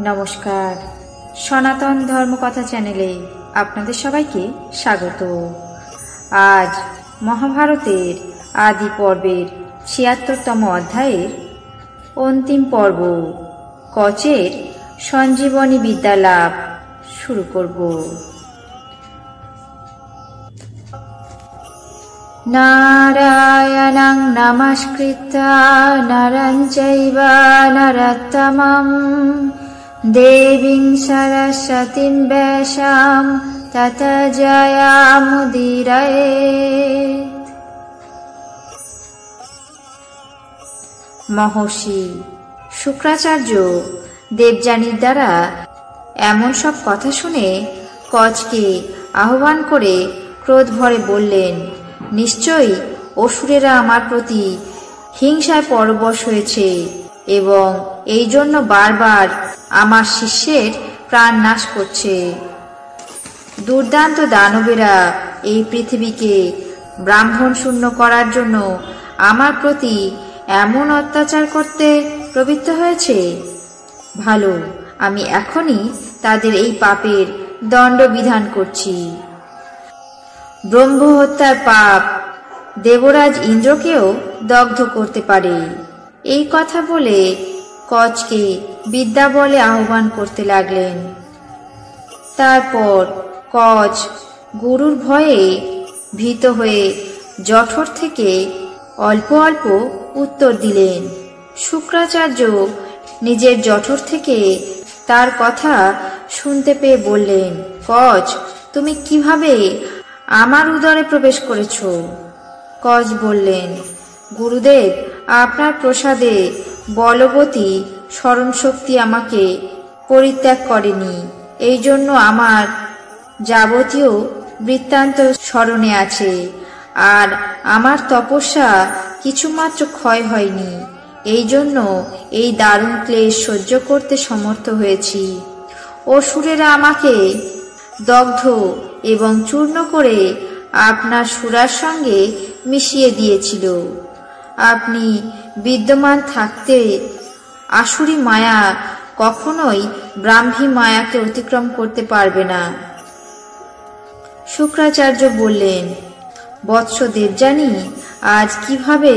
নমস্কার, সনাতন ধর্মকথা চ্যানেলে আপনাদের সবাইকে স্বাগত। আজ মহাভারতের আদি পর্বের ৭৬তম অধ্যায়ের অন্তিম পর্ব কচের সঞ্জীবনী বিদ্যা লাভ শুরু করব। নারায়ণং নমস্কৃত্য নরং চৈব নরোত্তমং দেবীং সরস্বতীং ব্যাসাং ততো জয়মুদীরয়েৎ। মহর্ষি শুক্রাচার্য দেবযানীর দ্বারা এমন সব কথা শুনে কচকে আহ্বান করে ক্রোধ ভরে বললেন, নিশ্চয়ই অসুরেরা আমার প্রতি হিংসায় পরবশ হয়েছে এবং এই জন্য বারবার আমার শিষ্যের প্রাণ নাশ করছে। দুর্দান্ত দানবেরা এই পৃথিবীকে ব্রাহ্মণ শূন্য করার জন্য আমার প্রতি এমন অত্যাচার করতে প্রবৃত্ত হয়েছে। ভালো, আমি এখনই তাদের এই পাপের দণ্ড বিধান করছি। ব্রহ্ম হত্যার পাপ দেবরাজ ইন্দ্রকেও দগ্ধ করতে পারে। এই কথা বলে কচকে বিদ্যা বলে আহ্বান করতে লাগলেন। তারপর কচ গুরুর ভয়ে ভীত হয়ে জঠর থেকে অল্প অল্প উত্তর দিলেন। শুক্রাচার্য নিজের জঠর থেকে তার কথা শুনতে পেয়ে বললেন, কচ, তুমি কিভাবে আমার উদরে প্রবেশ করেছ? কচ বললেন, গুরুদেব, আপনার প্রসাদে বলবতী স্মরণশক্তি আমাকে পরিত্যাগ করেনি, এই জন্য আমার যাবতীয় বৃত্তান্ত স্মরণে আছে, আর আমার তপস্যা কিছুমাত্র ক্ষয় হয়নি। এই জন্য এই দারুণ ক্লেশ সহ্য করতে সমর্থ হয়েছি। অসুরেরা আমাকে দগ্ধ এবং চূর্ণ করে আপনার সুরার সঙ্গে মিশিয়ে দিয়েছিল। আপনি বিদ্যমান থাকতে আসুরি মায়া কখনোই ব্রাহ্মী মায়াকে অতিক্রম করতে পারবে না। শুক্রাচার্য বললেন, বৎস দেবযানী, আজ কিভাবে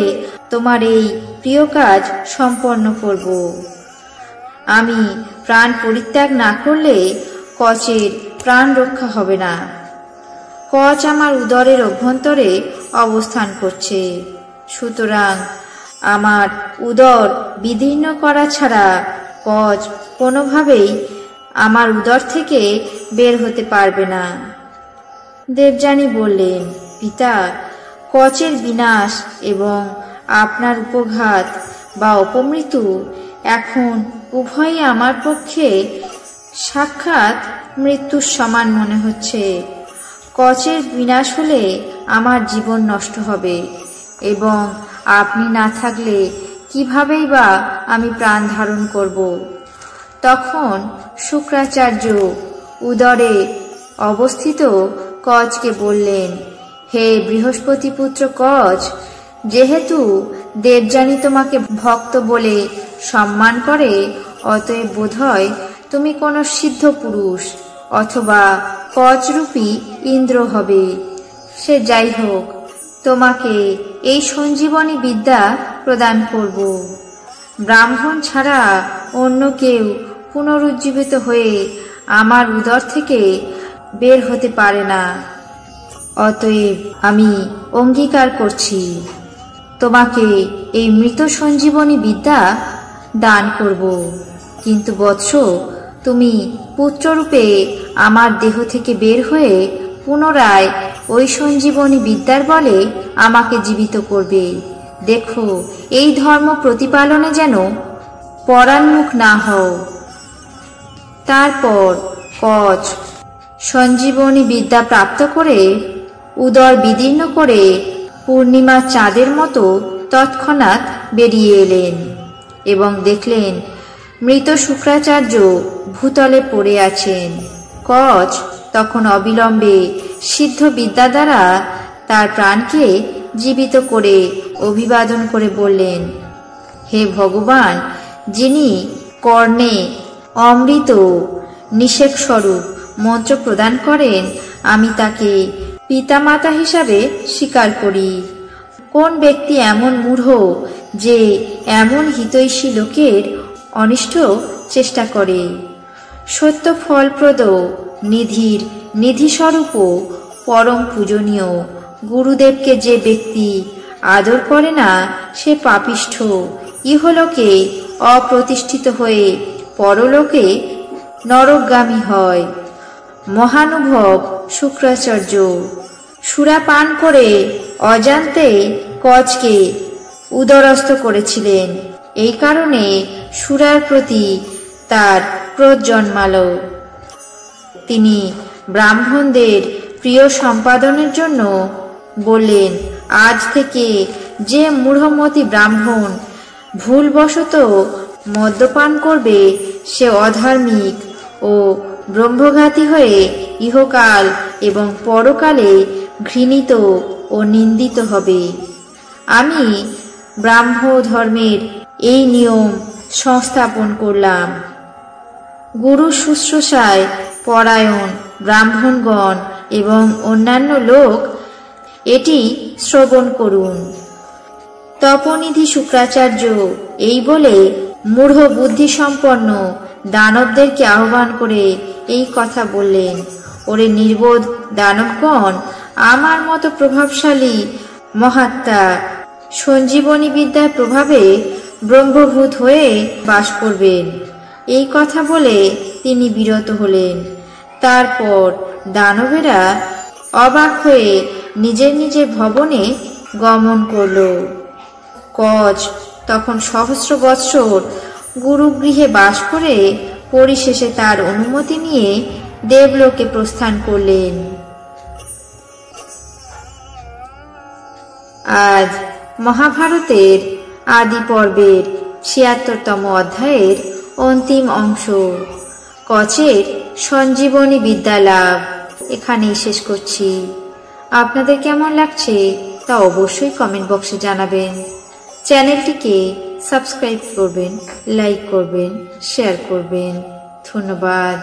তোমার এই প্রিয় কাজ সম্পন্ন করব? আমি প্রাণ পরিত্যাগ না করলে কচের প্রাণ রক্ষা হবে না। কচ আমার উদরের অভ্যন্তরে অবস্থান করছে, সুতরাং আমার উদর বিদীর্ণ করা ছাড়া কচ কোনোভাবেই আমার উদর থেকে বের হতে পারবে না। দেবযানী বললেন, পিতা, কচের বিনাশ এবং আপনার উপঘাত বা অপমৃত্যু এখন উভয়ই আমার পক্ষে সাক্ষাৎ মৃত্যুর সমান মনে হচ্ছে। কচের বিনাশ হলে আমার জীবন নষ্ট হবে এবং আপনি না থাকলে কিভাবেই বা আমি প্রাণ ধারণ করব? তখন শুক্রাচার্য উদরে অবস্থিত কচকে বললেন, হে বৃহস্পতিপুত্র কচ, যেহেতু দেবযানী তোমাকে ভক্ত বলে সম্মান করে, অতএব বোধহয় তুমি কোনো সিদ্ধ পুরুষ অথবা কচরূপী ইন্দ্র হবে। সে যাই হোক, তোমাকে এই সঞ্জীবনী বিদ্যা প্রদান করব। ব্রাহ্মণ ছাড়া অন্য কেউ পুনরুজ্জীবিত হয়ে আমার উদর থেকে বের হতে পারে না। অতএব আমি অঙ্গীকার করছি, তোমাকে এই মৃত সঞ্জীবনী বিদ্যা দান করব। কিন্তু বৎস, তুমি পুত্ররূপে আমার দেহ থেকে বের হয়ে পুনরায় ওই সঞ্জীবনী বিদ্যার বলে আমাকে জীবিত করবে। দেখো, এই ধর্ম প্রতিপালনে যেন পরান্মুখ না হও। তারপর কচ সঞ্জীবনী বিদ্যা প্রাপ্ত করে উদর বিদীর্ণ করে পূর্ণিমা চাঁদের মতো তৎক্ষণাৎ বেরিয়ে এলেন এবং দেখলেন মৃত শুক্রাচার্য ভূতলে পড়ে আছেন। কচ তখন অবিলম্বে সিদ্ধ বিদ্যা দ্বারা তার প্রাণকে জীবিত করে অভিবাদন করে বললেন, হে ভগবান, যিনি কর্ণে অমৃত নিষেক স্বরূপ মন্ত্র প্রদান করেন, আমি তাকে পিতামাতা হিসাবে স্বীকার করি। কোন ব্যক্তি এমন মূঢ় যে এমন হিতৈষী লোকের অনিষ্ট চেষ্টা করে? সত্য ফলপ্রদ নিধির নিধিস্বরূপ পরম পূজনীয় গুরুদেবকে যে ব্যক্তি আদর করে না, সে পাপিষ্ঠ, ইহলোকে অপ্রতিষ্ঠিত হয়ে পরলোকে নরকগামী হয়। মহানুভব শুক্রাচার্য সুরা পান করে অজান্তে কচকে উদরস্থ করেছিলেন। এই কারণে সুরার প্রতি তার ক্রোধ জন্মাল। তিনি ব্রাহ্মণদের প্রিয় সম্পাদনের জন্য বললেন, আজ থেকে যে মূঢ়মতি ব্রাহ্মণ ভুলবশত মদ্যপান করবে, সে অধার্মিক ও ব্রহ্মঘাতী হয়ে ইহকাল এবং পরকালে ঘৃণিত ও নিন্দিত হবে। আমি ব্রাহ্ম ধর্মের এই নিয়ম সংস্থাপন করলাম। গুরু শুশ্রূষায় পরায়ণ ব্রাহ্মণগণ এবং অন্যান্য লোক এটি শ্রবণ করুন। তপনিধি শুক্রাচার্য এই বলে মূঢ় বুদ্ধিসম্পন্ন দানবদেরকে আহ্বান করে এই কথা বললেন, ওরে নির্বোধ দানবগণ, আমার মতো প্রভাবশালী মহাত্মা সঞ্জীবনী বিদ্যার প্রভাবে ব্রহ্মভূত হয়ে বাস করবেন। এই কথা বলে তিনি বিরত হলেন। তারপর দানবেরা অবাক হয়ে নিজের নিজের ভবনে গমন করল। কচ তখন সহস্র বৎসর গুরুগৃহে বাস করে পরিশেষে তার অনুমতি নিয়ে দেবলোকে প্রস্থান করলেন। আজ মহাভারতের আদি পর্বের ৭৬তম অধ্যায়ের অন্তিম অংশ, কচের সঞ্জীবনী বিদ্যা লাভ, এখানেই শেষ করছি। আপনাদের কেমন লাগছে তা অবশ্যই কমেন্ট বক্সে জানাবেন। চ্যানেলটিকে সাবস্ক্রাইব করবেন, লাইক করবেন, শেয়ার করবেন। ধন্যবাদ।